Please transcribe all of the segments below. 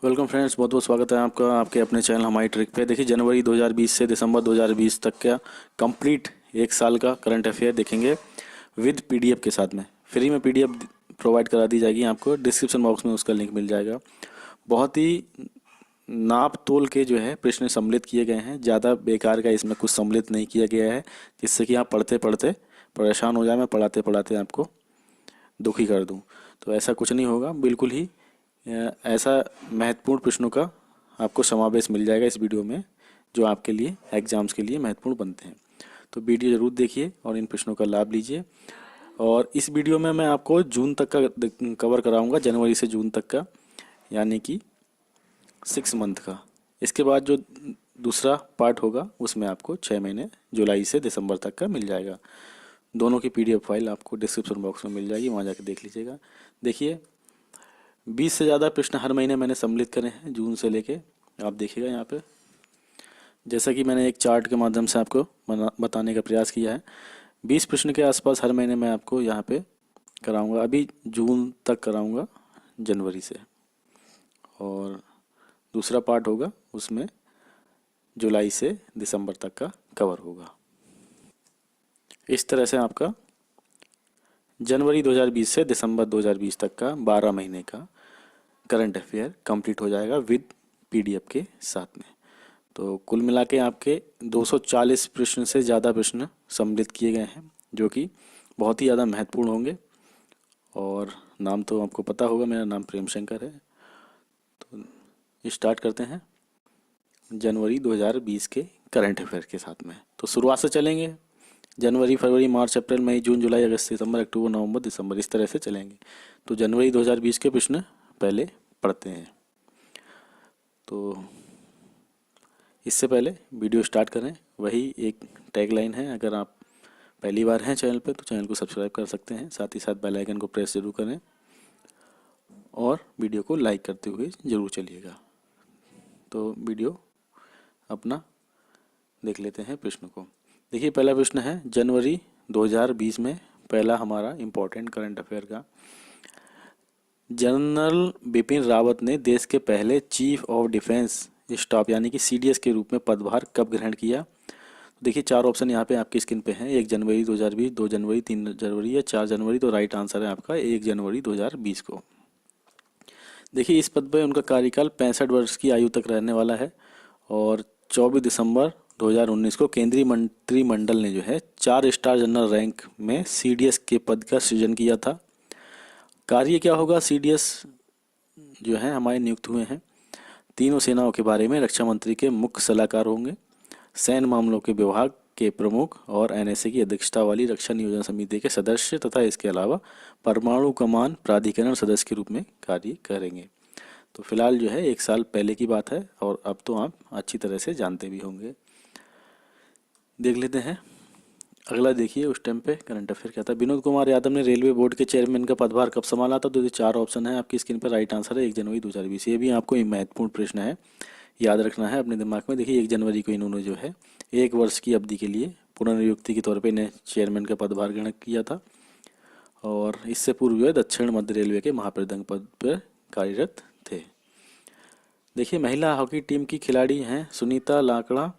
Welcome friends, बहुत बहुत स्वागत है आपका आपके अपने चैनल हमारी ट्रिक पे। देखिए, जनवरी 2020 से दिसंबर 2020 तक का कंप्लीट एक साल का करंट अफेयर देखेंगे विद पीडीएफ के साथ में। फ्री में पीडीएफ प्रोवाइड करा दी जाएगी आपको, डिस्क्रिप्शन बॉक्स में उसका लिंक मिल जाएगा। बहुत ही नाप तोल के जो है प्रश्न सम्मिलित किए गए हैं, ज़्यादा बेकार का इसमें कुछ सम्मिलित नहीं किया गया है जिससे कि आप पढ़ते पढ़ते परेशान हो जाए, मैं पढ़ाते पढ़ाते आपको दुखी कर दूं। तो ऐसा कुछ नहीं होगा, बिल्कुल ही ऐसा महत्वपूर्ण प्रश्नों का आपको समावेश मिल जाएगा इस वीडियो में, जो आपके लिए एग्जाम्स के लिए महत्वपूर्ण बनते हैं। तो वीडियो ज़रूर देखिए और इन प्रश्नों का लाभ लीजिए। और इस वीडियो में मैं आपको जून तक का कवर कराऊंगा, जनवरी से जून तक का, यानी कि 6 मंथ का। इसके बाद जो दूसरा पार्ट होगा उसमें आपको 6 महीने जुलाई से दिसंबर तक का मिल जाएगा। दोनों की पीडीएफ फाइल आपको डिस्क्रिप्शन बॉक्स में मिल जाएगी, वहाँ जाकर देख लीजिएगा। देखिए, 20 से ज़्यादा प्रश्न हर महीने मैंने सम्मिलित करे हैं जून से लेके। आप देखिएगा यहाँ पे, जैसा कि मैंने एक चार्ट के माध्यम से आपको बताने का प्रयास किया है। 20 प्रश्न के आसपास हर महीने मैं आपको यहाँ पे कराऊंगा। अभी जून तक कराऊंगा जनवरी से, और दूसरा पार्ट होगा उसमें जुलाई से दिसंबर तक का कवर होगा। इस तरह से आपका जनवरी 2020 से दिसंबर 2020 तक का 12 महीने का करंट अफेयर कंप्लीट हो जाएगा विद पीडीएफ के साथ में। तो कुल मिला के आपके 240 प्रश्न से ज़्यादा प्रश्न सम्मिलित किए गए हैं, जो कि बहुत ही ज़्यादा महत्वपूर्ण होंगे। और नाम तो आपको पता होगा, मेरा नाम प्रेम शंकर है। तो स्टार्ट करते हैं जनवरी 2020 के करंट अफेयर के साथ में। तो शुरुआत से चलेंगे, जनवरी, फरवरी, मार्च, अप्रैल, मई, जून, जुलाई, अगस्त, सितंबर, अक्टूबर, नवंबर, दिसंबर, इस तरह से चलेंगे। तो जनवरी 2020 के प्रश्न पहले पढ़ते हैं। तो इससे पहले वीडियो स्टार्ट करें, वही एक टैगलाइन है। अगर आप पहली बार हैं चैनल पे तो चैनल को सब्सक्राइब कर सकते हैं, साथ ही साथ बेल आइकन को प्रेस जरूर करें और वीडियो को लाइक करते हुए ज़रूर चलिएगा। तो वीडियो अपना देख लेते हैं प्रश्न को। देखिए, पहला प्रश्न है जनवरी 2020 में पहला हमारा इम्पोर्टेंट करंट अफेयर का। जनरल बिपिन रावत ने देश के पहले चीफ ऑफ डिफेंस स्टाफ यानी कि सीडीएस के रूप में पदभार कब ग्रहण किया? तो देखिए, 4 ऑप्शन यहाँ पे आपकी स्क्रीन पे हैं। 1 जनवरी 2020, 2 जनवरी, 3 जनवरी या 4 जनवरी। तो राइट आंसर है आपका 1 जनवरी 2020 को। देखिए, इस पद पर उनका कार्यकाल 65 वर्ष की आयु तक रहने वाला है। और 24 दिसंबर 2019 को केंद्रीय मंत्रिमंडल ने जो है 4 स्टार जनरल रैंक में सीडीएस के पद का सृजन किया था। कार्य क्या होगा? सीडीएस जो है हमारे नियुक्त हुए हैं तीनों सेनाओं के बारे में रक्षा मंत्री के मुख्य सलाहकार होंगे, सैन्य मामलों के विभाग के प्रमुख और एनएसए की अध्यक्षता वाली रक्षा नियोजन समिति के सदस्य तथा इसके अलावा परमाणु कमान प्राधिकरण सदस्य के रूप में कार्य करेंगे। तो फिलहाल जो है 1 साल पहले की बात है, और अब तो आप अच्छी तरह से जानते भी होंगे। देख लेते हैं अगला। देखिए, उस टाइम पे करंट अफेयर क्या था। विनोद कुमार यादव ने रेलवे बोर्ड के चेयरमैन का पदभार कब संभाला था? तो ये 4 ऑप्शन है आपकी स्क्रीन पर। राइट आंसर है 1 जनवरी 2020। ये भी आपको एक महत्वपूर्ण प्रश्न है, याद रखना है अपने दिमाग में। देखिए, 1 जनवरी को इन्होंने जो है 1 वर्ष की अवधि के लिए पुनर्नियुक्ति के तौर पर इन्हें चेयरमैन का पदभार ग्रहण किया था। और इससे पूर्व जो है दक्षिण मध्य रेलवे के महाप्रबंधक पद पर कार्यरत थे। देखिए, महिला हॉकी टीम की खिलाड़ी हैं सुनीता लाकड़ा।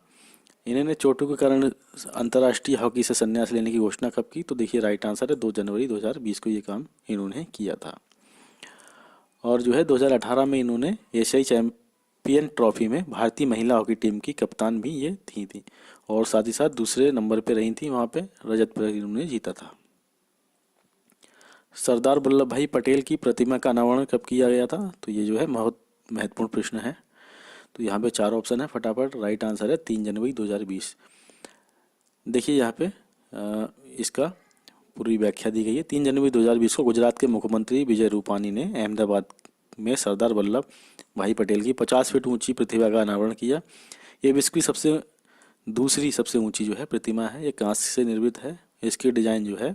इन्होंने चोटों के कारण अंतर्राष्ट्रीय हॉकी से संन्यास लेने की घोषणा कब की? तो देखिए, राइट आंसर है 2 जनवरी 2020 को ये काम इन्होंने किया था। और जो है 2018 में इन्होंने एशियाई चैंपियन ट्रॉफी में भारतीय महिला हॉकी टीम की कप्तान भी ये थी और साथ ही साथ दूसरे नंबर पे रही थी, वहाँ पे रजत पदक इन्होंने जीता था। सरदार वल्लभ भाई पटेल की प्रतिमा का अनावरण कब किया गया था? तो ये जो है बहुत महत्वपूर्ण प्रश्न है। तो यहाँ पे 4 ऑप्शन है, फटाफट राइट आंसर है 3 जनवरी 2020। देखिए, यहाँ पे इसका पूरी व्याख्या दी गई है। 3 जनवरी 2020 को गुजरात के मुख्यमंत्री विजय रूपानी ने अहमदाबाद में सरदार वल्लभ भाई पटेल की 50 फीट ऊंची प्रतिमा का अनावरण किया। ये विश्व की दूसरी सबसे ऊंची जो है प्रतिमा है। ये कांस्य से निर्मित है। इसकी डिजाइन जो है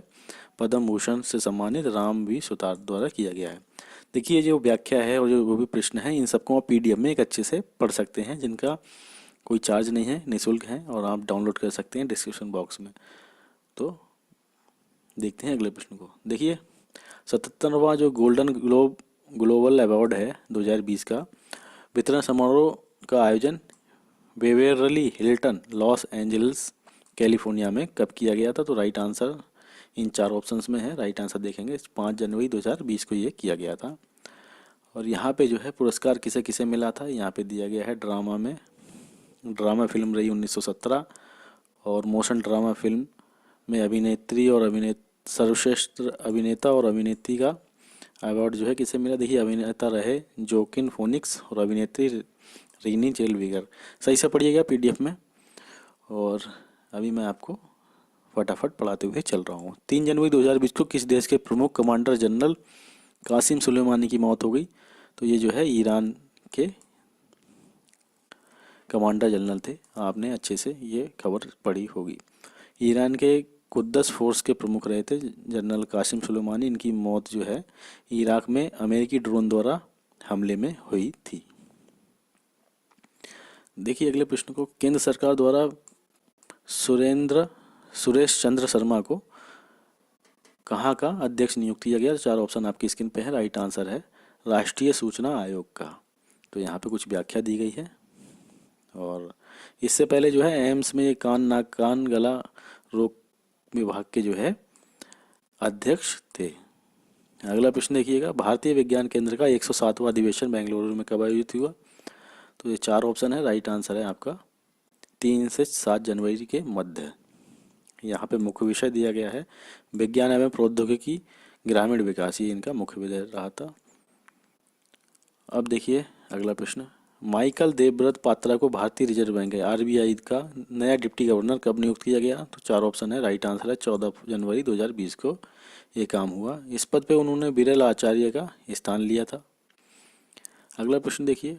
पद्म भूषण से सम्मानित रामवी सुतार द्वारा किया गया है। देखिए, जो व्याख्या है और जो वो भी प्रश्न है, इन सबको आप पीडीएफ में एक अच्छे से पढ़ सकते हैं, जिनका कोई चार्ज नहीं है, निःशुल्क है, और आप डाउनलोड कर सकते हैं डिस्क्रिप्शन बॉक्स में। तो देखते हैं अगले प्रश्न को। देखिए, 77वां जो गोल्डन ग्लोबल अवार्ड है 2020 का, वितरण समारोह का आयोजन बेवेरली हिल्टन, लॉस एंजल्स, कैलिफोर्निया में कब किया गया था? तो राइट आंसर इन चार ऑप्शंस में है। राइट आंसर देखेंगे 5 जनवरी 2020 को ये किया गया था। और यहाँ पे जो है पुरस्कार किसे किसे मिला था, यहाँ पे दिया गया है ड्रामा में। ड्रामा फिल्म रही 1917, और मोशन ड्रामा फिल्म में अभिनेत्री और सर्वश्रेष्ठ अभिनेता और अभिनेत्री का अवार्ड जो है किसे मिला? देखिए, अभिनेता रहे जोकिन फोनिक्स और अभिनेत्री रीनी जेलविगर। सही से पढ़िएगा पीडीएफ में। और अभी मैं आपको फटाफट पढ़ाते हुए चल रहा हूँ। 3 जनवरी 2020 को किस देश के प्रमुख कमांडर जनरल कासिम सुलेमानी की मौत हो गई? तो ये जो है ईरान के कमांडर जनरल थे। आपने अच्छे से ये खबर पढ़ी होगी। ईरान के कुद्दस फोर्स के प्रमुख रहे थे जनरल कासिम सुलेमानी। इनकी मौत जो है इराक में अमेरिकी ड्रोन द्वारा हमले में हुई थी। देखिए अगले प्रश्न को, केंद्र सरकार द्वारा सुरेश चंद्र शर्मा को कहाँ का अध्यक्ष नियुक्त किया गया? 4 ऑप्शन आपकी स्क्रीन पे है। राइट आंसर है राष्ट्रीय सूचना आयोग का। तो यहाँ पे कुछ व्याख्या दी गई है। और इससे पहले जो है एम्स में ये कान नाक कान गला रोग विभाग के जो है अध्यक्ष थे। अगला प्रश्न देखिएगा, भारतीय विज्ञान केंद्र का 107वां अधिवेशन बेंगलुरु में कब आयोजित हुआ? तो ये 4 ऑप्शन है। राइट आंसर है आपका 3 से 7 जनवरी के मध्य। यहाँ पे मुख्य विषय दिया गया है विज्ञान एवं प्रौद्योगिकी ग्रामीण विकास, ये इनका मुख्य विषय रहा था। अब देखिए अगला प्रश्न, माइकल देवव्रत पात्रा को भारतीय रिजर्व बैंक है आरबीआई का नया डिप्टी गवर्नर कब नियुक्त किया गया? तो 4 ऑप्शन है। राइट आंसर है 14 जनवरी 2020 को ये काम हुआ। इस पद पे उन्होंने बिरल आचार्य का स्थान लिया था। अगला प्रश्न देखिए,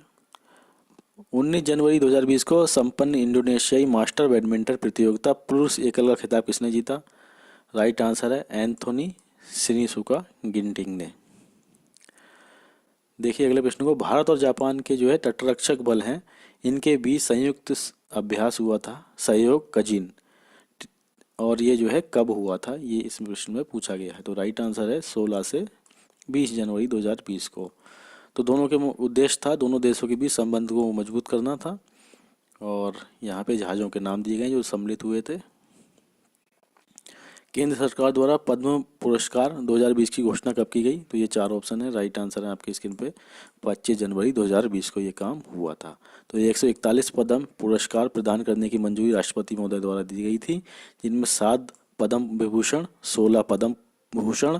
19 जनवरी 2020 को संपन्न इंडोनेशियाई मास्टर बैडमिंटन प्रतियोगिता पुरुष एकल का खिताब किसने जीता? राइट आंसर है एंथोनी सिनिसुका गिंटिंग ने। देखिए अगले प्रश्न को, भारत और जापान के जो है तटरक्षक बल हैं इनके बीच संयुक्त अभ्यास हुआ था सहयोग कजिन, और ये जो है कब हुआ था? ये इस प्रश्न में पूछा गया है। तो राइट आंसर है 16 से 20 जनवरी 2020 को। तो दोनों के उद्देश्य था दोनों देशों के बीच संबंध को मजबूत करना था। और यहाँ पे जहाज़ों के नाम दिए गए जो सम्मिलित हुए थे। केंद्र सरकार द्वारा पद्म पुरस्कार 2020 की घोषणा कब की गई? तो ये 4 ऑप्शन है। राइट आंसर है आपकी स्क्रीन पे 25 जनवरी 2020 को ये काम हुआ था। तो ये 141 पद्म पुरस्कार प्रदान करने की मंजूरी राष्ट्रपति महोदय द्वारा दी गई थी, जिनमें 7 पद्म विभूषण, 16 पद्म भूषण,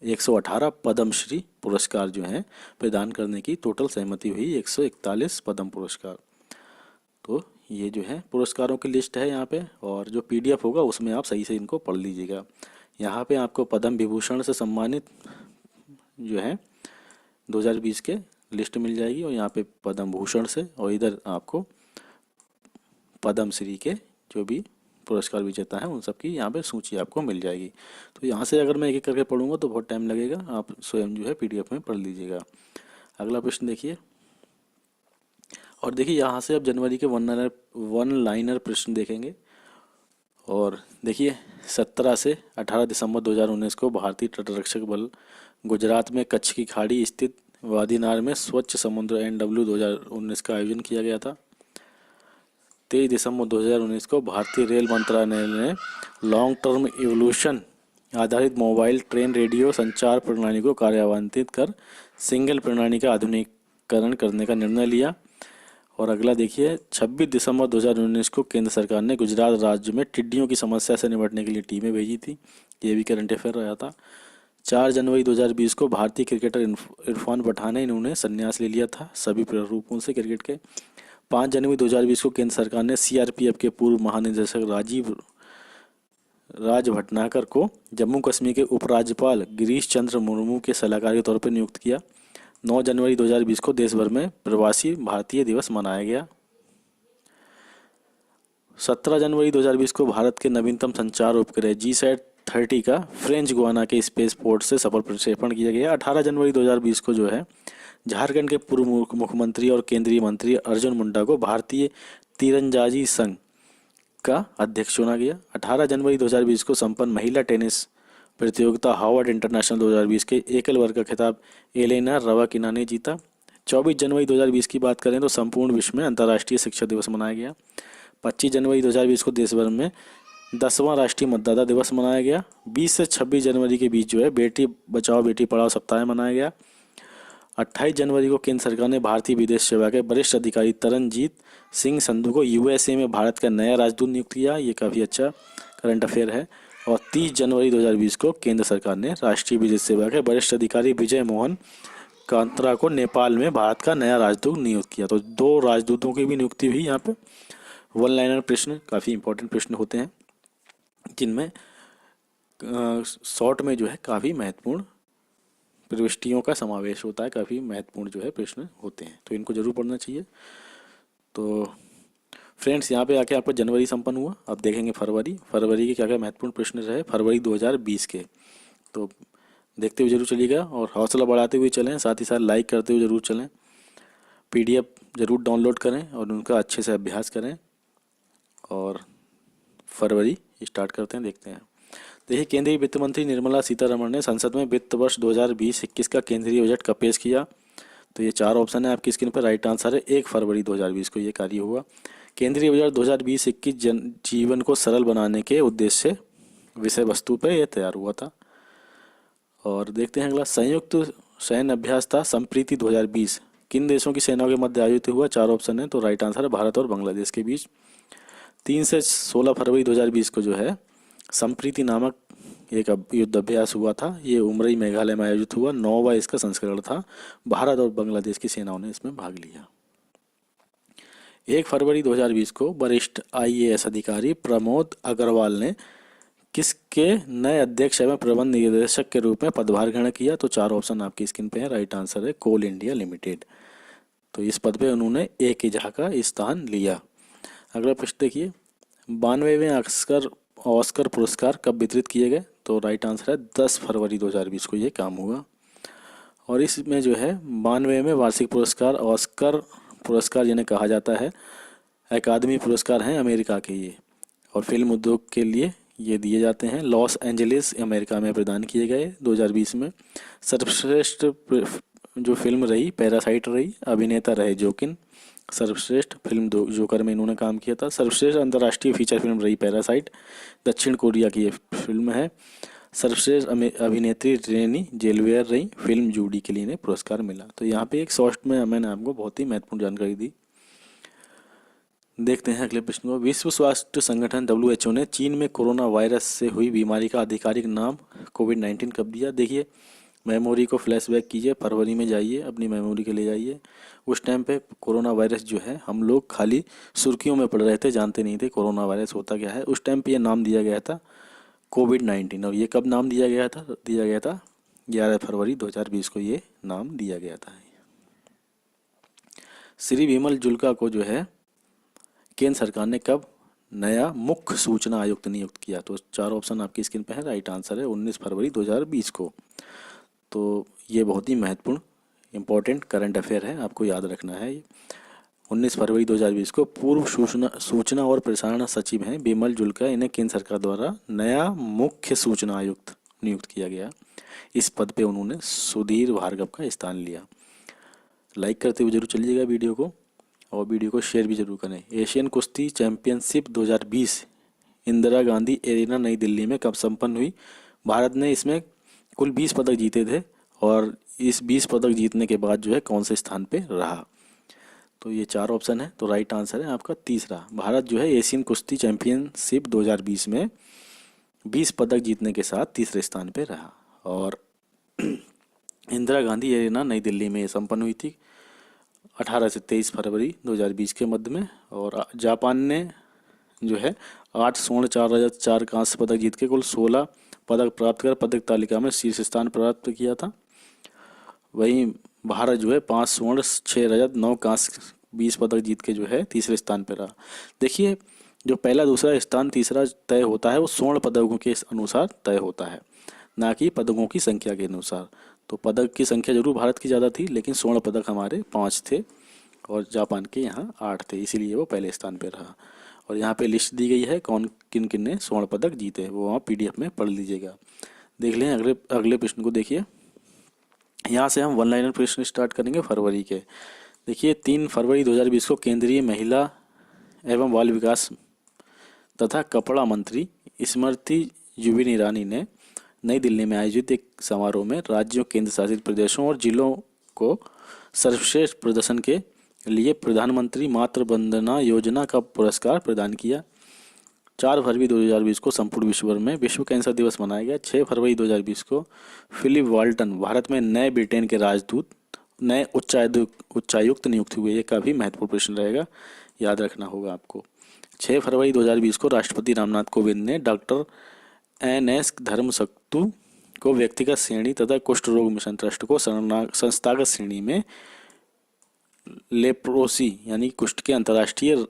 118 पद्मश्री पुरस्कार जो हैं प्रदान करने की टोटल सहमति हुई 141 पद्म पुरस्कार। तो ये जो है पुरस्कारों की लिस्ट है यहाँ पे, और जो पीडीएफ होगा उसमें आप सही से इनको पढ़ लीजिएगा। यहाँ पे आपको पद्म विभूषण से सम्मानित जो है 2020 के लिस्ट मिल जाएगी, और यहाँ पे पद्म भूषण से, और इधर आपको पद्मश्री के जो भी पुरस्कार विजेता हैं उन सब की यहाँ पे सूची आपको मिल जाएगी। तो यहाँ से अगर मैं एक एक करके पढ़ूंगा तो बहुत टाइम लगेगा, आप स्वयं जो है पीडीएफ में पढ़ लीजिएगा। अगला प्रश्न देखिए, और देखिए यहाँ से आप जनवरी के वन लाइनर प्रश्न देखेंगे। और देखिए 17 से 18 दिसंबर 2019 को भारतीय तटरक्षक बल गुजरात में कच्छ की खाड़ी स्थित वादीनार में स्वच्छ समुद्र NW 2019 का आयोजन किया गया था। 23 दिसंबर 2019 को भारतीय रेल मंत्रालय ने लॉन्ग टर्म इवोल्यूशन आधारित मोबाइल ट्रेन रेडियो संचार प्रणाली को कार्यान्वित कर सिंगल प्रणाली का आधुनिकीकरण करने का निर्णय लिया। और अगला देखिए 26 दिसंबर 2019 को केंद्र सरकार ने गुजरात राज्य में टिड्डियों की समस्या से निपटने के लिए टीमें भेजी थी। ये भी करंट अफेयर रहा था। 4 जनवरी 2020 को भारतीय क्रिकेटर इरफान पठान ने इन्होंने संन्यास ले लिया था सभी प्रारूपों से क्रिकेट के। 5 जनवरी 2020 को केंद्र सरकार ने सीआरपीएफ के पूर्व महानिदेशक राज भटनागर को जम्मू कश्मीर के उपराज्यपाल गिरीश चंद्र मुर्मू के सलाहकार के तौर पर नियुक्त किया। 9 जनवरी 2020 को देश भर में प्रवासी भारतीय दिवस मनाया गया। 17 जनवरी 2020 को भारत के नवीनतम संचार उपग्रह GSAT-30 का फ्रेंच गुआना के स्पेस पोर्ट से सफल प्रक्षेपण किया गया। 18 जनवरी 2020 को जो है झारखंड के पूर्व मुख्यमंत्री और केंद्रीय मंत्री अर्जुन मुंडा को भारतीय तीरंदाजी संघ का अध्यक्ष चुना गया। 18 जनवरी 2020 को संपन्न महिला टेनिस प्रतियोगिता हार्वर्ड इंटरनेशनल 2020 के एकल वर्ग का खिताब एलेना रवाकिना ने जीता। 24 जनवरी 2020 की बात करें तो संपूर्ण विश्व में अंतर्राष्ट्रीय शिक्षक दिवस मनाया गया। 25 जनवरी 2020 को देश भर में 10वां राष्ट्रीय मतदाता दिवस मनाया गया। 20 से 26 जनवरी के बीच जो है बेटी बचाओ बेटी पढ़ाओ सप्ताह मनाया गया। 28 जनवरी को केंद्र सरकार ने भारतीय विदेश सेवा के वरिष्ठ अधिकारी तरनजीत सिंह संधू को यूएसए में भारत का नया राजदूत नियुक्त किया। ये काफ़ी अच्छा करंट अफेयर है। और 30 जनवरी 2020 को केंद्र सरकार ने राष्ट्रीय विदेश सेवा के वरिष्ठ अधिकारी विजय मोहन कांत्रा को नेपाल में भारत का नया राजदूत नियुक्त किया। तो 2 राजदूतों की भी नियुक्ति हुई। यहाँ पे वन लाइनर प्रश्न काफ़ी इंपॉर्टेंट प्रश्न होते हैं जिनमें शॉर्ट में जो है काफ़ी महत्वपूर्ण प्रविष्टियों का समावेश होता है, काफ़ी महत्वपूर्ण जो है प्रश्न होते हैं, तो इनको जरूर पढ़ना चाहिए। तो फ्रेंड्स यहाँ पे आके आपका जनवरी संपन्न हुआ। अब देखेंगे फरवरी के क्या क्या महत्वपूर्ण प्रश्न रहे फरवरी 2020 के। तो देखते हुए जरूर चलिएगा और हौसला बढ़ाते हुए चलें, साथ ही साथ लाइक करते हुए जरूर चलें। पीडीएफ जरूर डाउनलोड करें और उनका अच्छे से अभ्यास करें और फरवरी स्टार्ट करते हैं, देखते हैं। देखिए, केंद्रीय वित्त मंत्री निर्मला सीतारमण ने संसद में वित्त वर्ष 2020-21 का केंद्रीय बजट कब पेश किया। तो ये 4 ऑप्शन है आपकी स्क्रीन पर। राइट आंसर है 1 फरवरी 2020 को ये कार्य हुआ। केंद्रीय बजट 2020-21 जीवन को सरल बनाने के उद्देश्य से विषय वस्तु पर यह तैयार हुआ था। और देखते हैं अगला, संयुक्त सैन्य अभ्यास था संप्रीति 2020 किन देशों की सेनाओं के मध्य आयोजित हुआ। 4 ऑप्शन है, तो राइट आंसर है भारत और बांग्लादेश के बीच। 3 से 16 फरवरी 2020 को जो है संप्रीति नामक एक युद्ध अभ्यास हुआ था। ये उमरई मेघालय में आयोजित हुआ। 9वां इसका संस्करण था। भारत और बांग्लादेश की सेनाओं ने इसमें भाग लिया। 1 फरवरी 2020 को वरिष्ठ आईएएस अधिकारी प्रमोद अग्रवाल ने किसके नए अध्यक्ष एवं प्रबंध निदेशक के रूप में पदभार ग्रहण किया। तो 4 ऑप्शन आपकी स्क्रीन पे है। राइट आंसर है कोल इंडिया लिमिटेड। तो इस पद पे उन्होंने ए.के. झा का स्थान लिया। अगला प्रश्न देखिए, 92वें ऑस्कर पुरस्कार कब वितरित किए गए। तो राइट आंसर है 10 फरवरी 2020 को ये काम हुआ। और इसमें जो है 92वें वार्षिक पुरस्कार ऑस्कर पुरस्कार जिन्हें कहा जाता है, अकादमी पुरस्कार हैं अमेरिका के ये, और फिल्म उद्योग के लिए ये दिए जाते हैं। लॉस एंजलिस अमेरिका में प्रदान किए गए 2020 में। सर्वश्रेष्ठ जो फिल्म रही पैरासाइट रही, अभिनेता रहे जोकिन। सर्वश्रेष्ठ फिल्म जोकर में इन्होंने काम किया था। सर्वश्रेष्ठ अंतर्राष्ट्रीय फीचर फिल्म रही पैरासाइट, दक्षिण कोरिया की ये फिल्म है। सर्वश्रेष्ठ अभिनेत्री रेनी जेलवेयर रही, फिल्म जूडी के लिए इन्हें पुरस्कार मिला। तो यहाँ पे एक शॉर्ट में मैंने आपको बहुत ही महत्वपूर्ण जानकारी दी। देखते हैं अगले प्रश्न को। विश्व स्वास्थ्य संगठन WHO ने चीन में कोरोना वायरस से हुई बीमारी का आधिकारिक नाम कोविड-19 कब दिया। देखिए, मेमोरी को फ्लैशबैक कीजिए, फरवरी में जाइए, अपनी मेमोरी के ले जाइए। उस टाइम पे कोरोना वायरस जो है हम लोग खाली सुर्खियों में पढ़ रहे थे, जानते नहीं थे कोरोना वायरस होता क्या है। उस टाइम पे ये नाम दिया गया था कोविड-19। और ये कब नाम दिया गया था 11 फरवरी 2020 को ये नाम दिया गया था। श्री विमल जुल्का को जो है केंद्र सरकार ने कब नया मुख्य सूचना आयुक्त नियुक्त किया। तो 4 ऑप्शन आपकी स्क्रीन पे है। राइट आंसर है 19 फरवरी 2020 को। तो ये बहुत ही महत्वपूर्ण इंपॉर्टेंट करंट अफेयर है, आपको याद रखना है। 19 फरवरी 2020 को पूर्व सूचना और प्रसारण सचिव हैं बिमल जुल्का, इन्हें केंद्र सरकार द्वारा नया मुख्य सूचना आयुक्त नियुक्त किया गया। इस पद पे उन्होंने सुधीर भार्गव का स्थान लिया। लाइक करते हुए जरूर चलिएगा वीडियो को और वीडियो को शेयर भी जरूर करें। एशियन कुश्ती चैंपियनशिप 2020 इंदिरा गांधी एरिना नई दिल्ली में कब संपन्न हुई। भारत ने इसमें कुल 20 पदक जीते थे और इस 20 पदक जीतने के बाद जो है कौन से स्थान पे रहा। तो ये 4 ऑप्शन है, तो राइट आंसर है आपका तीसरा। भारत जो है एशियन कुश्ती चैंपियनशिप 2020 में 20 पदक जीतने के साथ तीसरे स्थान पे रहा। और इंदिरा गांधी एरिना नई दिल्ली में ये संपन्न हुई थी 18 से 23 फरवरी 2020 के मध्य में। और जापान ने जो है 8 स्वर्ण 4 रजत 4 कांस्य पदक जीत के कुल 16 पदक प्राप्त कर पदक तालिका में शीर्ष स्थान प्राप्त किया था। वहीं भारत जो है 5 स्वर्ण 6 रजत 9 कांस्य 20 पदक जीत के जो है तीसरे स्थान पर रहा। देखिए, जो पहला दूसरा स्थान तीसरा तय होता है वो स्वर्ण पदकों के अनुसार तय होता है, ना कि पदकों की संख्या के अनुसार। तो पदक की संख्या जरूर भारत की ज़्यादा थी, लेकिन स्वर्ण पदक हमारे 5 थे और जापान के यहाँ 8 थे, इसीलिए वो पहले स्थान पर रहा। और यहाँ पे लिस्ट दी गई है कौन किन किन ने स्वर्ण पदक जीते, वो आप PDF में पढ़ लीजिएगा। देख लें अगले प्रश्न को। देखिए, यहाँ से हम वन लाइनर प्रश्न स्टार्ट करेंगे फरवरी के। देखिए 3 फरवरी 2020 को केंद्रीय महिला एवं बाल विकास तथा कपड़ा मंत्री स्मृति जुबिन ईरानी ने नई दिल्ली में आयोजित एक समारोह में राज्यों, केंद्र शासित प्रदेशों और जिलों को सर्वश्रेष्ठ प्रदर्शन के लिए प्रधानमंत्री मातृ वंदना योजना का पुरस्कार प्रदान किया। 4 फरवरी 2020 को संपूर्ण विश्व भर में विश्व कैंसर दिवस मनाया गया। 6 फरवरी 2020 को फिलिप वाल्टन भारत में नए ब्रिटेन के राजदूत, नए उच्चायुक्त नियुक्त हुए। ये काफ़ी महत्वपूर्ण प्रश्न रहेगा, याद रखना होगा आपको। 6 फरवरी 2020 को राष्ट्रपति रामनाथ कोविंद ने डॉक्टर NS धर्मसक्तु को व्यक्तिगत श्रेणी तथा कुष्ठ रोग मिशन ट्रस्ट को संस्थागत श्रेणी में लेप्रोसी यानी कुष्ठ के अंतर्राष्ट्रीय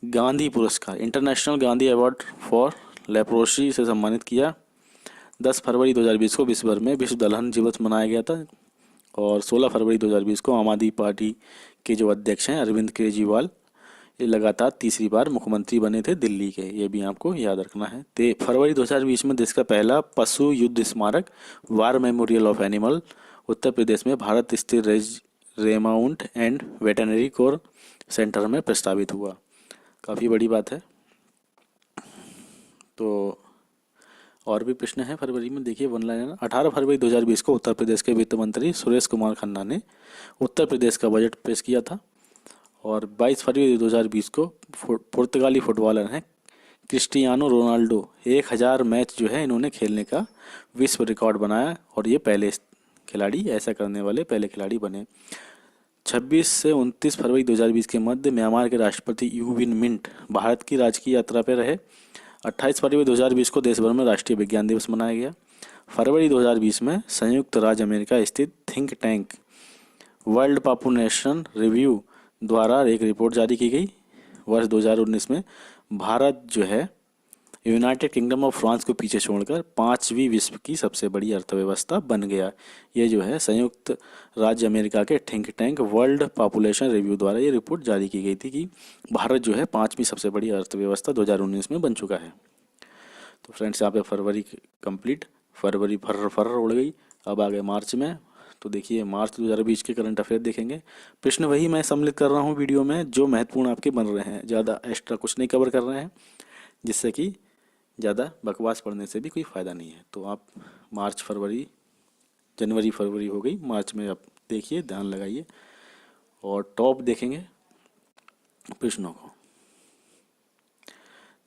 गांधी पुरस्कार, international Gandhi award for leprosy से सम्मानित किया। 10 फरवरी 2020 को विश्व भर में विश्व दलहन दिवस मनाया गया था। और 16 फरवरी 2020 को आम आदमी पार्टी के जो अध्यक्ष हैं अरविंद केजरीवाल, ये लगातार तीसरी बार मुख्यमंत्री बने थे दिल्ली के, ये भी आपको याद रखना है। 3 फरवरी 2020 में देश का पहला पशु युद्ध स्मारक war memorial of animal Uttar Pradesh में भारत स्थित रेमाउंट एंड वेटरनरी कोर सेंटर में प्रस्तावित हुआ। काफ़ी बड़ी बात है। तो और भी प्रश्न है फरवरी में, देखिए वन लाइनर। 18 फरवरी 2020 को उत्तर प्रदेश के वित्त मंत्री सुरेश कुमार खन्ना ने उत्तर प्रदेश का बजट पेश किया था। और 22 फरवरी 2020 को पुर्तगाली फुटबॉलर हैं क्रिस्टियानो रोनाल्डो 1000 मैच जो है इन्होंने खेलने का विश्व रिकॉर्ड बनाया और ये पहले खिलाड़ी, ऐसा करने वाले पहले खिलाड़ी बने। 26 से 29 फरवरी 2020 के मध्य म्यांमार के राष्ट्रपति यू विन मिंट भारत की राजकीय यात्रा पर रहे। 28 फरवरी 2020 को देश भर में राष्ट्रीय विज्ञान दिवस मनाया गया। फरवरी 2020 में संयुक्त राज्य अमेरिका स्थित think tank world population review द्वारा एक रिपोर्ट जारी की गई। वर्ष 2019 में भारत जो है यूनाइटेड किंगडम ऑफ फ्रांस को पीछे छोड़कर 5वीं विश्व की सबसे बड़ी अर्थव्यवस्था बन गया। ये जो है संयुक्त राज्य अमेरिका के think tank world population review द्वारा ये रिपोर्ट जारी की गई थी कि भारत जो है 5वीं सबसे बड़ी अर्थव्यवस्था 2019 में बन चुका है। तो फ्रेंड्स यहाँ पे फरवरी कंप्लीट, फरवरी फर उड़ गई। अब आ गए मार्च में। तो देखिए मार्च 2020 के करंट अफेयर देखेंगे। प्रश्न वही मैं सम्मिलित कर रहा हूँ वीडियो में जो महत्वपूर्ण आपके बन रहे हैं, ज़्यादा एक्स्ट्रा कुछ नहीं कवर कर रहे हैं, जिससे कि ज़्यादा बकवास पढ़ने से भी कोई फ़ायदा नहीं है। तो आप मार्च फरवरी, जनवरी फरवरी हो गई, मार्च में आप देखिए, ध्यान लगाइए और टॉप देखेंगे प्रश्नों को।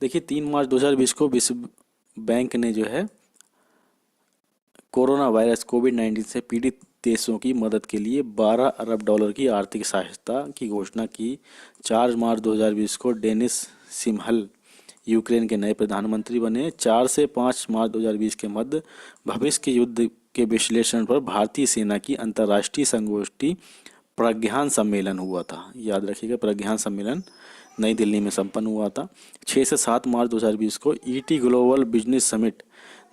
देखिए 3 मार्च 2020 को विश्व बैंक ने जो है कोरोना वायरस कोविड-19 से पीड़ित देशों की मदद के लिए 12 अरब डॉलर की आर्थिक सहायता की घोषणा की। 4 मार्च 2020 को डेनिस सिमहल यूक्रेन के नए प्रधानमंत्री बने। 4 से 5 मार्च 2020 के मध्य भविष्य के युद्ध के विश्लेषण पर भारतीय सेना की अंतर्राष्ट्रीय संगोष्ठी प्रज्ञान सम्मेलन हुआ था। याद रखिएगा, प्रज्ञान सम्मेलन नई दिल्ली में संपन्न हुआ था। 6 से 7 मार्च 2020 को ईटी ग्लोबल बिजनेस समिट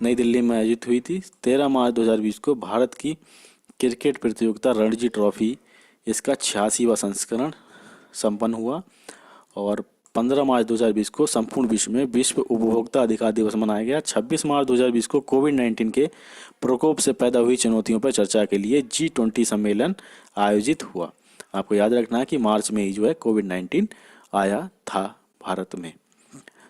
नई दिल्ली में आयोजित हुई थी। 13 मार्च 2020 को भारत की क्रिकेट प्रतियोगिता रणजी ट्रॉफी, इसका 86वां संस्करण संपन्न हुआ। और 15 मार्च 2020 को संपूर्ण विश्व में विश्व उपभोक्ता अधिकार दिवस मनाया गया। 26 मार्च 2020 को कोविड-19 के प्रकोप से पैदा हुई चुनौतियों पर चर्चा के लिए G20 सम्मेलन आयोजित हुआ। आपको याद रखना है कि मार्च में ही जो है कोविड-19 आया था भारत में।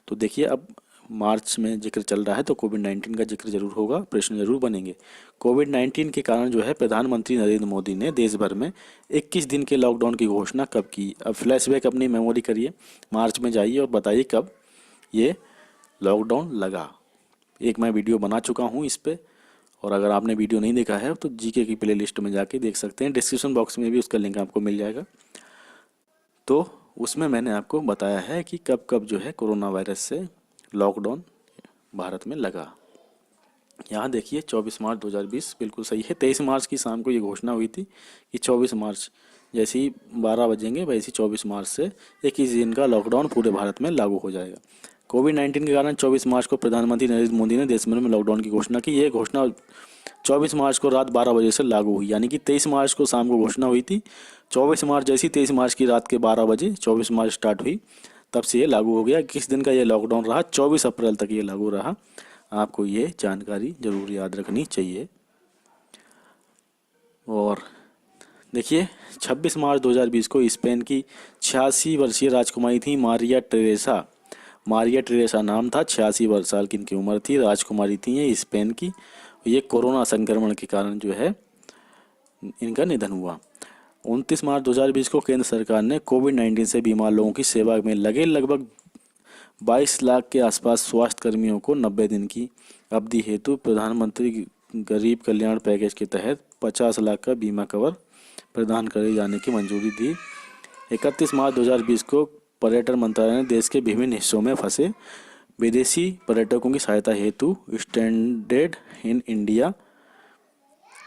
तो देखिए अब मार्च में जिक्र चल रहा है तो कोविड-19 का जिक्र जरूर होगा, प्रश्न जरूर बनेंगे। कोविड-19 के कारण जो है प्रधानमंत्री नरेंद्र मोदी ने देश भर में 21 दिन के लॉकडाउन की घोषणा कब की। अब फ्लैशबैक अपनी मेमोरी करिए, मार्च में जाइए और बताइए कब ये लॉकडाउन लगा। एक मैं वीडियो बना चुका हूँ इस पर, और अगर आपने वीडियो नहीं देखा है तो जीके की प्लेलिस्ट में जाके देख सकते हैं, डिस्क्रिप्शन बॉक्स में भी उसका लिंक आपको मिल जाएगा। तो उसमें मैंने आपको बताया है कि कब कब जो है कोरोना वायरस से लॉकडाउन भारत में लगा। यहाँ देखिए 24 मार्च 2020 बिल्कुल सही है। 23 मार्च की शाम को ये घोषणा हुई थी कि 24 मार्च जैसे ही 12 बजेंगे वैसे ही 24 मार्च से 21 दिन का लॉकडाउन पूरे भारत में लागू हो जाएगा। कोविड-19 के कारण 24 मार्च को प्रधानमंत्री नरेंद्र मोदी ने देश भर में लॉकडाउन की घोषणा की। ये घोषणा 24 मार्च को रात 12 बजे से लागू हुई, यानी कि 23 मार्च को शाम को घोषणा हुई थी। 24 मार्च जैसी 23 मार्च की रात के 12 बजे 24 मार्च स्टार्ट हुई, तब से ये लागू हो गया। किस दिन का ये लॉकडाउन रहा? 24 अप्रैल तक ये लागू रहा। आपको ये जानकारी जरूर याद रखनी चाहिए। और देखिए 26 मार्च 2020 को स्पेन की 86 वर्षीय राजकुमारी थी मारिया टेरेसा। मारिया टेरेसा नाम था, 86 साल की इनकी उम्र थी, राजकुमारी थी ये स्पेन की। ये कोरोना संक्रमण के कारण जो है इनका निधन हुआ। 29 मार्च 2020 को केंद्र सरकार ने कोविड-19 से बीमार लोगों की सेवा में लगे लगभग 22 लाख के आसपास स्वास्थ्य कर्मियों को 90 दिन की अवधि हेतु प्रधानमंत्री गरीब कल्याण पैकेज के तहत 50 लाख का बीमा कवर प्रदान करे जाने की मंजूरी दी। 31 मार्च 2020 को पर्यटन मंत्रालय ने देश के विभिन्न हिस्सों में फंसे विदेशी पर्यटकों की सहायता हेतु स्टैंडर्ड इन इंडिया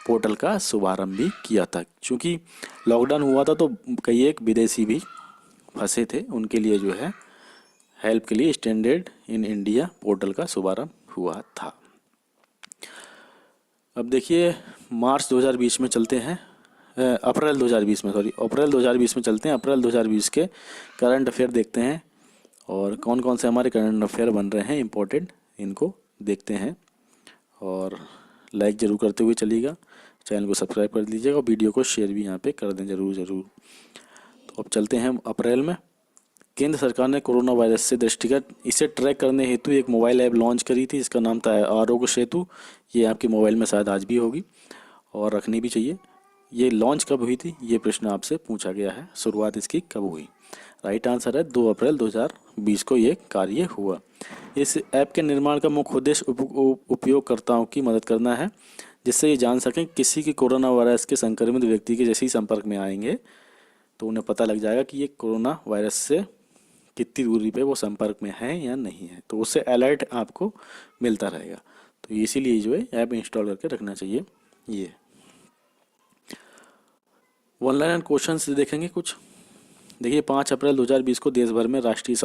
पोर्टल का शुभारंभ भी किया था। क्योंकि लॉकडाउन हुआ था तो कई एक विदेशी भी फंसे थे, उनके लिए जो है हेल्प के लिए स्टैंडर्ड इन इंडिया पोर्टल का शुभारंभ हुआ था। अब देखिए मार्च 2020 में चलते हैं, अप्रैल 2020 में, सॉरी अप्रैल 2020 में चलते हैं। अप्रैल 2020 के करंट अफेयर देखते हैं और कौन कौन से हमारे करंट अफेयर बन रहे हैं इम्पोर्टेंट, इनको देखते हैं। और लाइक ज़रूर करते हुए चलिएगा, चैनल को सब्सक्राइब कर लीजिएगा और वीडियो को शेयर भी यहाँ पे कर दें ज़रूर। तो अब चलते हैं अप्रैल में। केंद्र सरकार ने कोरोना वायरस से दृष्टिगत इसे ट्रैक करने हेतु एक मोबाइल ऐप लॉन्च करी थी, इसका नाम था आरोग्य सेतु। ये आपके मोबाइल में शायद आज भी होगी और रखनी भी चाहिए। ये लॉन्च कब हुई थी, ये प्रश्न आपसे पूछा गया है, शुरुआत इसकी कब हुई। राइट आंसर है 2 अप्रैल 2020 को ये कार्य हुआ। इस ऐप के निर्माण का मुख्य उद्देश्य उपयोगकर्ताओं की मदद करना है, जिससे ये जान सकें किसी की कोरोना वायरस के संक्रमित व्यक्ति के जैसे ही संपर्क में आएंगे तो उन्हें पता लग जाएगा कि ये कोरोना वायरस से कितनी दूरी पे वो संपर्क में है या नहीं है, तो उससे अलर्ट आपको मिलता रहेगा। तो इसीलिए जो है ऐप इंस्टॉल करके रखना चाहिए। ये वन लाइन क्वेश्चन देखेंगे कुछ। देखिए 5 अप्रैल 2020 को देश भर में राष्ट्रीय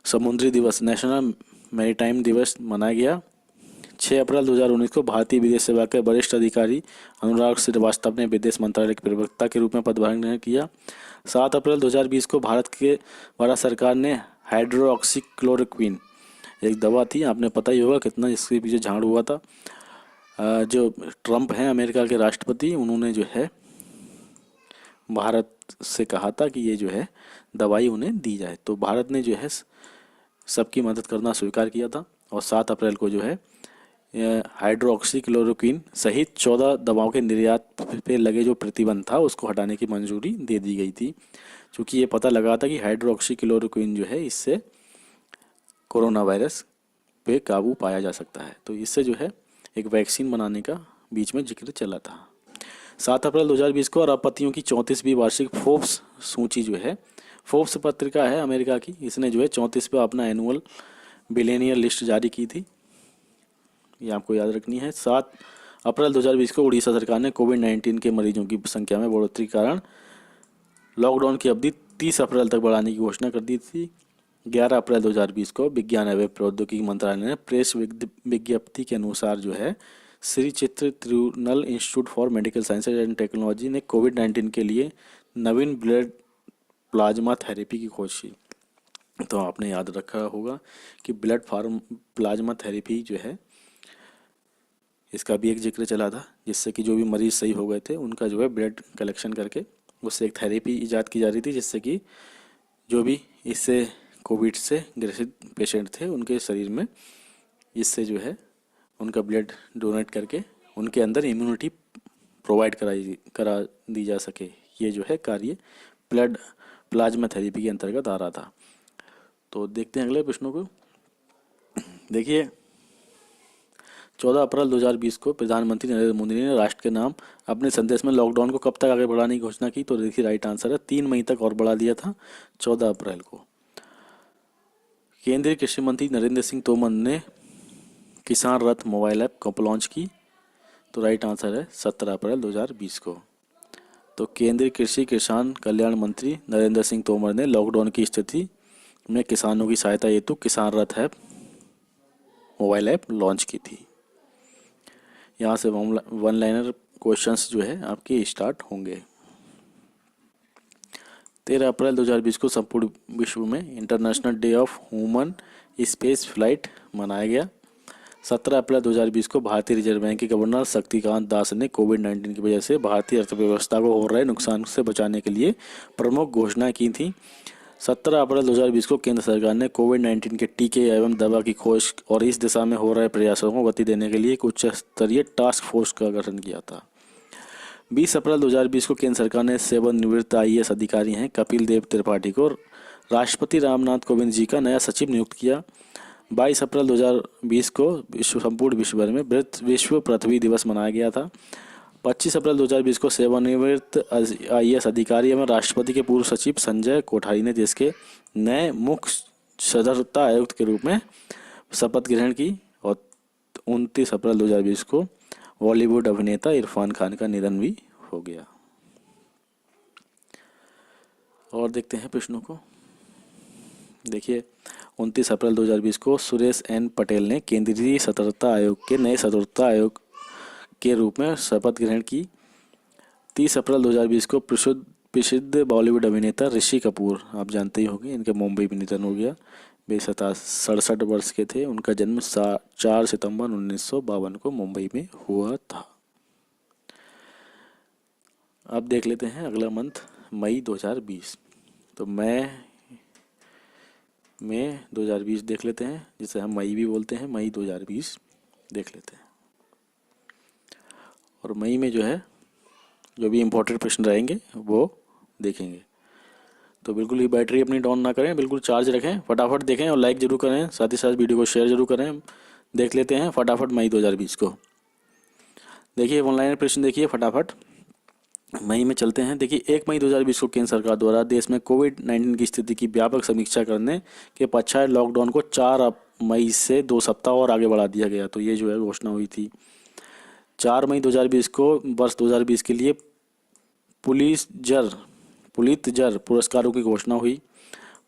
समुद्री दिवस नेशनल मैरीटाइम दिवस मनाया गया। 6 अप्रैल 2019 को भारतीय विदेश सेवा के वरिष्ठ अधिकारी अनुराग श्रीवास्तव ने विदेश मंत्रालय के प्रवक्ता के रूप में पदभार ग्रहण किया। 7 अप्रैल 2020 को भारत सरकार ने हाइड्रोक्सीक्लोरोक्विन, एक दवा थी, आपने पता ही होगा कितना इसके पीछे झाड़ हुआ था। जो ट्रंप हैं अमेरिका के राष्ट्रपति, उन्होंने जो है भारत से कहा था कि ये जो है दवाई उन्हें दी जाए, तो भारत ने जो है सबकी मदद करना स्वीकार किया था। और 7 अप्रैल को जो है हाइड्रोक्सीक्लोरोक्विन सहित 14 दवाओं के निर्यात पे लगे जो प्रतिबंध था उसको हटाने की मंजूरी दे दी गई थी, क्योंकि ये पता लगा था कि हाइड्रोक्सीक्लोरोक्विन जो है इससे कोरोना वायरस पे काबू पाया जा सकता है। तो इससे जो है एक वैक्सीन बनाने का बीच में जिक्र चला था। 7 अप्रैल 2020 को अरबपतियों की 34वीं वार्षिक फोर्ब्स सूची जो है, फोर्ब्स पत्रिका है अमेरिका की, इसने जो है 34वां अपना एनुअल बिलियनियर लिस्ट जारी की थी, ये आपको याद रखनी है। 7 अप्रैल 2020 को उड़ीसा सरकार ने कोविड-19 के मरीजों की संख्या में बढ़ोतरी के कारण लॉकडाउन की अवधि 30 अप्रैल तक बढ़ाने की घोषणा कर दी थी। 11 अप्रैल 2020 को विज्ञान एवं प्रौद्योगिकी मंत्रालय ने प्रेस विज्ञप्ति के अनुसार जो है श्री चित्र Tirunal institute for medical sciences and technology ने कोविड-19 के लिए नवीन ब्लड प्लाज्मा थेरेपी की खोज की। तो आपने याद रखा होगा कि ब्लड फार्म प्लाज्मा थेरेपी जो है इसका भी एक जिक्र चला था, जिससे कि जो भी मरीज सही हो गए थे उनका जो है ब्लड कलेक्शन करके उससे एक थेरेपी इजाद की जा रही थी, जिससे कि जो भी इससे कोविड से ग्रसित पेशेंट थे उनके शरीर में इससे जो है उनका ब्लड डोनेट करके उनके अंदर इम्यूनिटी प्रोवाइड करा दी जा सके। ये जो है कार्य ब्लड प्लाज्मा थेरेपी के अंतर्गत आ रहा था। तो देखते हैं अगले प्रश्नों को। देखिए 14 अप्रैल 2020 को प्रधानमंत्री नरेंद्र मोदी ने राष्ट्र के नाम अपने संदेश में लॉकडाउन को कब तक आगे बढ़ाने की घोषणा की, तो देखिए राइट आंसर है 3 मई तक और बढ़ा दिया था 14 अप्रैल को। केंद्रीय कृषि मंत्री नरेंद्र सिंह तोमर ने किसान रथ मोबाइल ऐप कब लॉन्च की, तो राइट आंसर है 17 अप्रैल 2020 को। तो केंद्रीय कृषि किसान कल्याण मंत्री नरेंद्र सिंह तोमर ने लॉकडाउन की स्थिति में किसानों की सहायता हेतु किसान रथ ऐप मोबाइल ऐप लॉन्च की थी। यहाँ से वन लाइनर क्वेश्चंस जो है आपके स्टार्ट होंगे। 13 अप्रैल 2020 को संपूर्ण विश्व में international day of human space flight मनाया गया। 17 अप्रैल 2020 को भारतीय रिजर्व बैंक के गवर्नर शक्तिकांत दास ने कोविड-19 की वजह से भारतीय अर्थव्यवस्था को हो रहे नुकसान से बचाने के लिए प्रमुख घोषणाएं की थी। 17 अप्रैल 2020 को केंद्र सरकार ने कोविड-19 के टीके एवं दवा की खोज और इस दिशा में हो रहे प्रयासों को गति देने के लिए एक उच्च स्तरीय टास्क फोर्स का गठन किया था। 20 अप्रैल 2020 को केंद्र सरकार ने सेवानिवृत्त आईएएस अधिकारी हैं कपिल देव त्रिपाठी को राष्ट्रपति रामनाथ कोविंद जी का नया सचिव नियुक्त किया। 22 अप्रैल 2020 को संपूर्ण विश्व भर में विश्व पृथ्वी दिवस मनाया गया था। 25 अप्रैल 2020 को सेवानिवृत्त आईएएस अधिकारी एवं राष्ट्रपति के पूर्व सचिव संजय कोठारी ने देश के नए मुख्य सतर्कता आयुक्त के रूप में शपथ ग्रहण की। और 29 अप्रैल 2020 को बॉलीवुड अभिनेता इरफान खान का निधन भी हो गया। और देखते हैं प्रश्नों को। देखिए 29 अप्रैल 2020 को सुरेश एन पटेल ने केंद्रीय सतर्कता आयोग के नए सतर्कता आयोग के रूप में शपथ ग्रहण की। 30 अप्रैल 2020 को प्रसिद्ध बॉलीवुड अभिनेता ऋषि कपूर, आप जानते ही होंगे, इनके मुंबई में निधन हो गया। वे 67 वर्ष के थे। उनका जन्म 4 सितंबर 1952 को मुंबई में हुआ था। अब देख लेते हैं अगला मंथ मई 2020। तो मई 2020 देख लेते हैं, जिसे हम मई भी बोलते हैं। मई 2020 देख लेते हैं। और मई में जो है जो भी इम्पोर्टेंट प्रश्न रहेंगे वो देखेंगे। तो बिल्कुल ही बैटरी अपनी डाउन ना करें, बिल्कुल चार्ज रखें, फटाफट देखें और लाइक जरूर करें, साथ ही साथ वीडियो को शेयर जरूर करें। देख लेते हैं फटाफट मई 2020 को। देखिए ऑनलाइन प्रश्न देखिए फटाफट। मई में चलते हैं। देखिए 1 मई 2020 को केंद्र सरकार द्वारा देश में कोविड-19 की स्थिति की व्यापक समीक्षा करने के पश्चात लॉकडाउन को 4 मई से 2 सप्ताह और आगे बढ़ा दिया गया। तो ये जो है घोषणा हुई थी। 4 मई 2020 को वर्ष 2020 के लिए पुलित्जर पुरस्कारों की घोषणा हुई।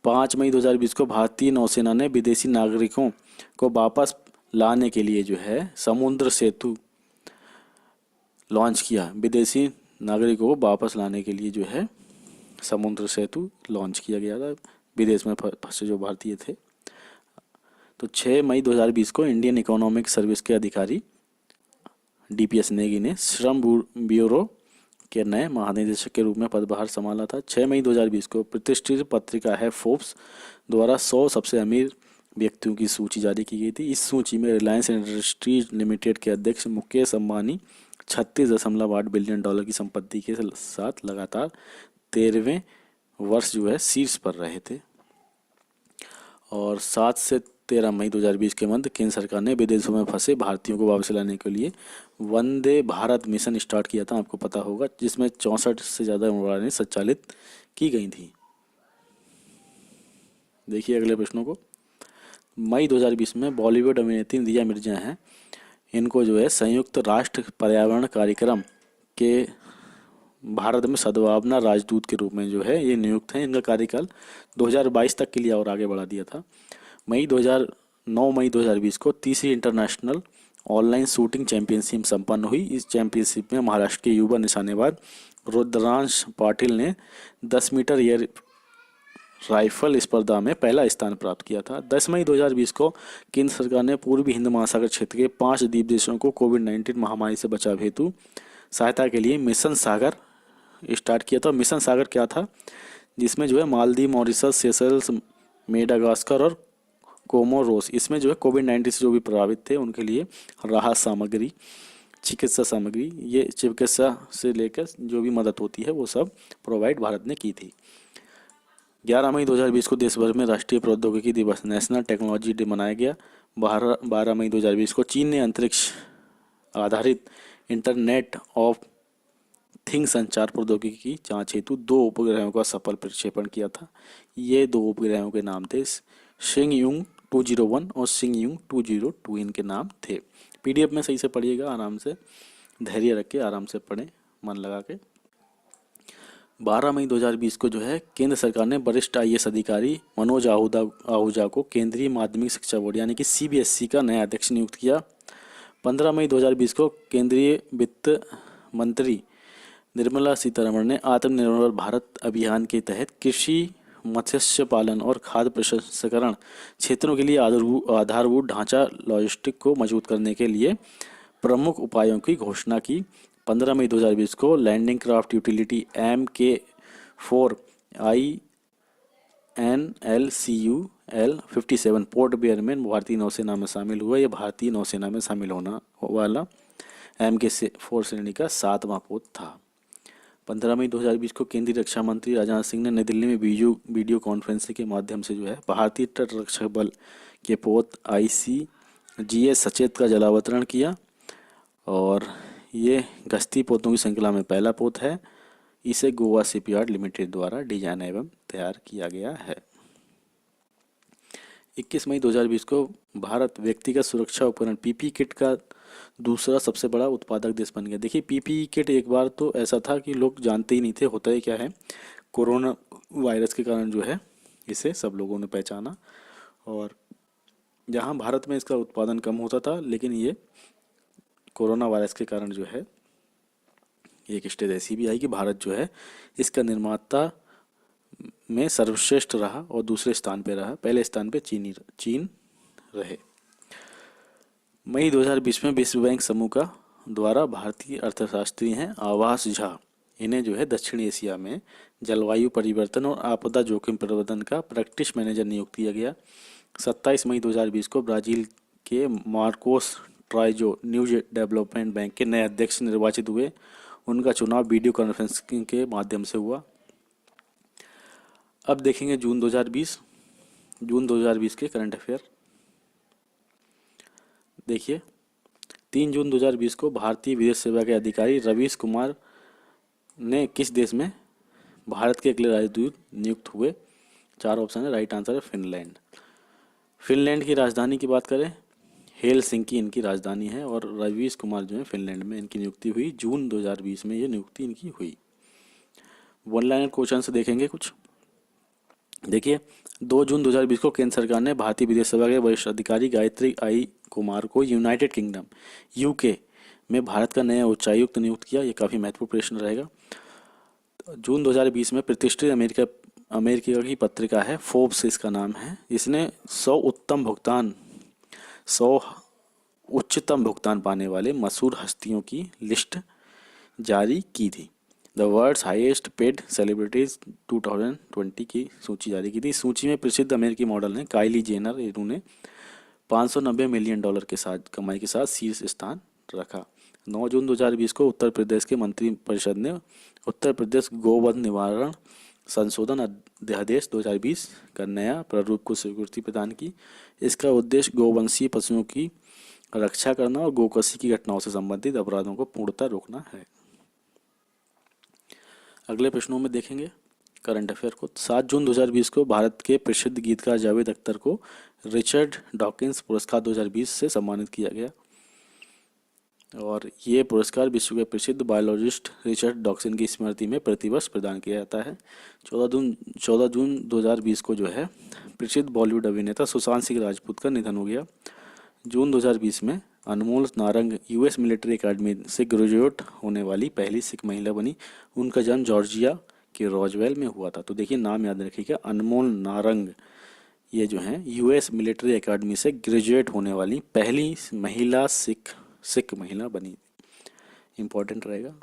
5 मई 2020 को भारतीय नौसेना ने विदेशी नागरिकों को वापस लाने के लिए जो है समुद्र सेतु लॉन्च किया। विदेशी नागरिकों को वापस लाने के लिए जो है समुद्र सेतु लॉन्च किया गया था, विदेश में फंसे जो भारतीय थे। तो 6 मई 2020 को इंडियन इकोनॉमिक सर्विस के अधिकारी डीपीएस नेगी ने श्रम ब्यूरो के नए महानिदेशक के रूप में पदभार संभाला था। 6 मई 2020 को प्रतिष्ठित पत्रिका है फोर्ब्स द्वारा 100 सबसे अमीर व्यक्तियों की सूची जारी की गई थी। इस सूची में रिलायंस इंडस्ट्रीज लिमिटेड के अध्यक्ष मुकेश अंबानी 36.8 बिलियन डॉलर की संपत्ति के साथ लगातार 13वें वर्ष जो है शीर्ष पर रहे थे। और 7 से 13 मई 2020 के मध्य केंद्र सरकार ने विदेशों में फंसे भारतीयों को वापस लाने के लिए वंदे भारत मिशन स्टार्ट किया था, आपको पता होगा, जिसमें 64 से ज़्यादा उड़ानें संचालित की गई थी। देखिए अगले प्रश्नों को। मई 2020 में बॉलीवुड अभिनेत्री दिया मिर्जा हैं, इनको जो है संयुक्त राष्ट्र पर्यावरण कार्यक्रम के भारत में सद्भावना राजदूत के रूप में जो है ये नियुक्त हैं। इनका कार्यकाल 2022 तक के लिए और आगे बढ़ा दिया था। 9 मई 2020 को तीसरी इंटरनेशनल ऑनलाइन शूटिंग चैंपियनशिप संपन्न हुई। इस चैंपियनशिप में महाराष्ट्र के युवा निशानेबाज रुद्रांश पाटिल ने 10 मीटर एयर राइफल स्पर्धा में पहला स्थान प्राप्त किया था। 10 मई 2020 को केंद्र सरकार ने पूर्वी हिंद महासागर क्षेत्र के 5 द्वीप देशों को कोविड-19 महामारी से बचाव हेतु सहायता के लिए मिशन सागर स्टार्ट किया था। मिशन सागर क्या था, जिसमें जो है मालदीव, मॉरिशस, सेशल्स, मेडागास्कर और कोमोरोस, इसमें जो है कोविड-19 से जो भी प्रभावित थे उनके लिए राहत सामग्री, चिकित्सा सामग्री, ये चिकित्सा से लेकर जो भी मदद होती है वो सब प्रोवाइड भारत ने की थी। 11 मई 2020 को देश भर में राष्ट्रीय प्रौद्योगिकी दिवस नेशनल टेक्नोलॉजी डे मनाया गया। 12 मई 2020 को चीन ने अंतरिक्ष आधारित इंटरनेट ऑफ थिंग्स संचार प्रौद्योगिकी की जांच हेतु 2 उपग्रहों का सफल प्रक्षेपण किया था। ये 2 उपग्रहों के नाम थे शिंगयुंग 201 और शिंगयुंग 202, इनके नाम थे। पीडीएफ में सही से पढ़िएगा, आराम से धैर्य रख के आराम से पढ़ें, मन लगा के। 12 मई 2020 को जो है केंद्र सरकार ने वरिष्ठ आईएएस अधिकारी मनोज आहूजा को केंद्रीय माध्यमिक शिक्षा बोर्ड यानी कि सीबीएसई का नया अध्यक्ष नियुक्त किया। 15 मई 2020 को केंद्रीय वित्त मंत्री निर्मला सीतारमण ने आत्मनिर्भर भारत अभियान के तहत कृषि मत्स्य पालन और खाद्य प्रसंस्करण क्षेत्रों के लिए आधारभूत ढांचा लॉजिस्टिक को मजबूत करने के लिए प्रमुख उपायों की घोषणा की। 15 मई 2020 को landing craft utility MK4 INLCUL-57 Port Blair में भारतीय नौसेना में शामिल हुआ। यह भारतीय नौसेना में शामिल होना वाला MK4 श्रेणी का 7वां पोत था। 15 मई 2020 को केंद्रीय रक्षा मंत्री राजनाथ सिंह ने नई दिल्ली में वीडियो कॉन्फ्रेंसिंग के माध्यम से जो है भारतीय तट रक्षक बल के पोत ICGS सचेत का जलावतरण किया और ये गश्ती पोतों की श्रृंखला में पहला पोत है। इसे गोवा शिपयार्ड लिमिटेड द्वारा डिजाइन एवं तैयार किया गया है। 21 मई 2020 को भारत व्यक्तिगत सुरक्षा उपकरण PPE किट का दूसरा सबसे बड़ा उत्पादक देश बन गया। देखिए PPE किट एक बार तो ऐसा था कि लोग जानते ही नहीं थे होता है क्या है। कोरोना वायरस के कारण जो है इसे सब लोगों ने पहचाना और जहां भारत में इसका उत्पादन कम होता था, लेकिन ये कोरोना वायरस के कारण जो है एक स्टेज ऐसी भी आई कि भारत जो है इसका निर्माता में सर्वश्रेष्ठ रहा और दूसरे स्थान पे रहा। पहले स्थान पे चीन रहे। मई 2020 में विश्व बैंक समूह का द्वारा भारतीय अर्थशास्त्री हैं आवास झा, इन्हें जो है दक्षिण एशिया में जलवायु परिवर्तन और आपदा जोखिम प्रबंधन का प्रैक्टिस मैनेजर नियुक्त किया गया। 27 मई 2020 को ब्राजील के मार्कोस ट्राइजो न्यूज डेवलपमेंट बैंक के नए अध्यक्ष निर्वाचित हुए। उनका चुनाव वीडियो कॉन्फ्रेंसिंग के माध्यम से हुआ। अब देखेंगे जून 2020 के करंट अफेयर। देखिए 3 जून 2020 को भारतीय विदेश सेवा के अधिकारी रवीश कुमार ने किस देश में भारत के अगले राजदूत नियुक्त हुए? 4 ऑप्शन है, राइट आंसर है फिनलैंड। फिनलैंड की राजधानी की बात करें हेलसिंकी इनकी राजधानी है और रवीश कुमार जो है फिनलैंड में इनकी नियुक्ति हुई। जून 2020 में ये नियुक्ति इनकी हुई। वन लाइनर क्वेश्चन से देखेंगे कुछ। देखिए 2 जून 2020 को केंद्र सरकार ने भारतीय विदेश सेवा के वरिष्ठ अधिकारी गायत्री आई कुमार को यूनाइटेड किंगडम UK में भारत का नया उच्चायुक्त नियुक्त किया। ये काफ़ी महत्वपूर्ण प्रश्न रहेगा। जून 2020 में प्रतिष्ठित अमेरिका की पत्रिका है फोर्ब्स, इसका नाम है, इसने 100 उच्चतम भुगतान पाने वाले मशहूर हस्तियों की लिस्ट जारी की थी। The world's highest paid celebrities 2020 की सूची जारी की थी। सूची में प्रसिद्ध अमेरिकी मॉडल ने काइली जेनर, इन्होंने $590 मिलियन के साथ कमाई के साथ शीर्ष स्थान रखा। 9 जून 2020 को उत्तर प्रदेश के मंत्रिपरिषद ने उत्तर प्रदेश गोवध निवारण संशोधन अध्यादेश 2020 का नया प्रारूप को स्वीकृति प्रदान की। इसका उद्देश्य गोवंशीय पशुओं की रक्षा करना और गोकशी की घटनाओं से संबंधित अपराधों को पूर्णतः रोकना है। अगले प्रश्नों में देखेंगे करंट अफेयर को। 7 जून 2020 को भारत के प्रसिद्ध गीतकार जावेद अख्तर को रिचर्ड डॉकिंस पुरस्कार 2020 से सम्मानित किया गया और ये पुरस्कार विश्व के प्रसिद्ध बायोलॉजिस्ट रिचर्ड डॉकिंस की स्मृति में प्रतिवर्ष प्रदान किया जाता है। 14 जून 2020 को जो है प्रसिद्ध बॉलीवुड अभिनेता सुशांत सिंह राजपूत का निधन हो गया। जून 2020 में अनमोल नारंग US मिलिट्री एकेडमी से ग्रेजुएट होने वाली पहली सिख महिला बनी। उनका जन्म जॉर्जिया के रोजवेल में हुआ था। तो देखिए नाम याद रखिएगा, अनमोल नारंग, ये जो हैं US मिलिट्री एकेडमी से ग्रेजुएट होने वाली पहली महिला सिख महिला बनी। इम्पोर्टेंट रहेगा।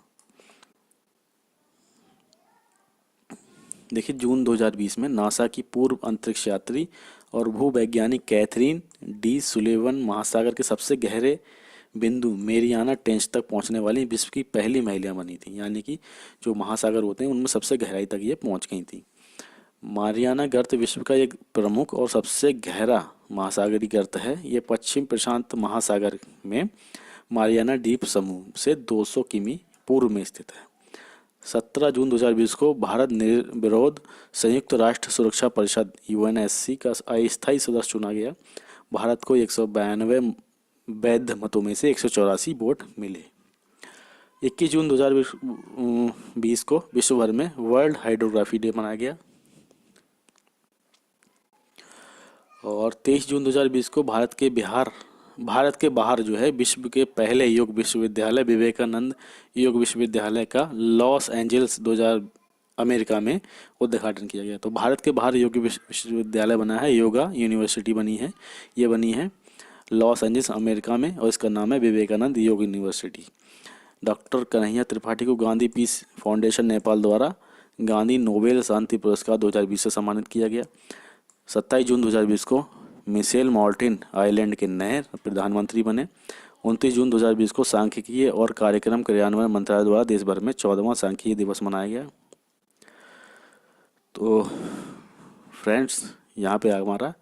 देखिए जून 2020 में नासा की पूर्व अंतरिक्ष यात्री और भूवैज्ञानिक कैथरीन डी सुलेवन महासागर के सबसे गहरे बिंदु मेरियाना ट्रेंच तक पहुंचने वाली विश्व की पहली महिला बनी थी। यानी कि जो महासागर होते हैं उनमें सबसे गहराई तक ये पहुंच गई थी। मारियाना गर्त विश्व का एक प्रमुख और सबसे गहरा महासागरीय गर्त है। ये पश्चिम प्रशांत महासागर में मारियाना द्वीप समूह से 200 किमी पूर्व में स्थित है। 17 जून 2020 को भारत निर्विरोध संयुक्त राष्ट्र सुरक्षा परिषद UNSC का अस्थायी सदस्य चुना गया। भारत को 192 वैध मतों में से 184 वोट मिले। 21 जून 2020 को विश्व भर में वर्ल्ड हाइड्रोग्राफी डे मनाया गया और 23 जून 2020 को भारत के बाहर जो है विश्व के पहले योग विश्वविद्यालय विवेकानंद योग विश्वविद्यालय का लॉस एंजल्स अमेरिका में उद्घाटन किया गया। तो भारत के बाहर योग विश्वविद्यालय बना है, योगा यूनिवर्सिटी बनी है। ये बनी है लॉस एंजल्स अमेरिका में और इसका नाम है विवेकानंद योग यूनिवर्सिटी। डॉक्टर कन्हैया त्रिपाठी को गांधी पीस फाउंडेशन नेपाल द्वारा गांधी नोबेल शांति पुरस्कार 2020 से सम्मानित किया गया। 27 जून 2020 को मिशेल मार्टिन आइलैंड के नए प्रधानमंत्री बने। 29 जून 2020 को सांख्यिकीय और कार्यक्रम क्रियान्वयन मंत्रालय द्वारा देश भर में 14वां सांख्यिकी दिवस मनाया गया। तो फ्रेंड्स, यहाँ पे हमारा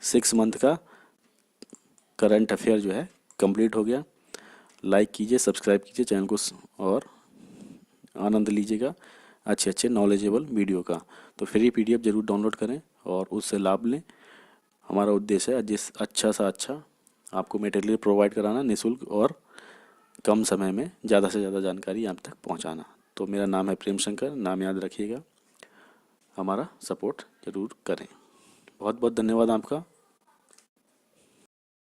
6 मंथ का करंट अफेयर जो है कंप्लीट हो गया। लाइक कीजिए, सब्सक्राइब कीजिए चैनल को और आनंद लीजिएगा अच्छे अच्छे नॉलेजेबल वीडियो का। तो फ्री पीडीएफ जरूर डाउनलोड करें और उससे लाभ लें। हमारा उद्देश्य है जिस अच्छा सा अच्छा आपको मटेरियल प्रोवाइड कराना निःशुल्क और कम समय में ज़्यादा से ज़्यादा जानकारी आप तक पहुंचाना। तो मेरा नाम है प्रेम शंकर, नाम याद रखिएगा, हमारा सपोर्ट ज़रूर करें। बहुत बहुत धन्यवाद आपका।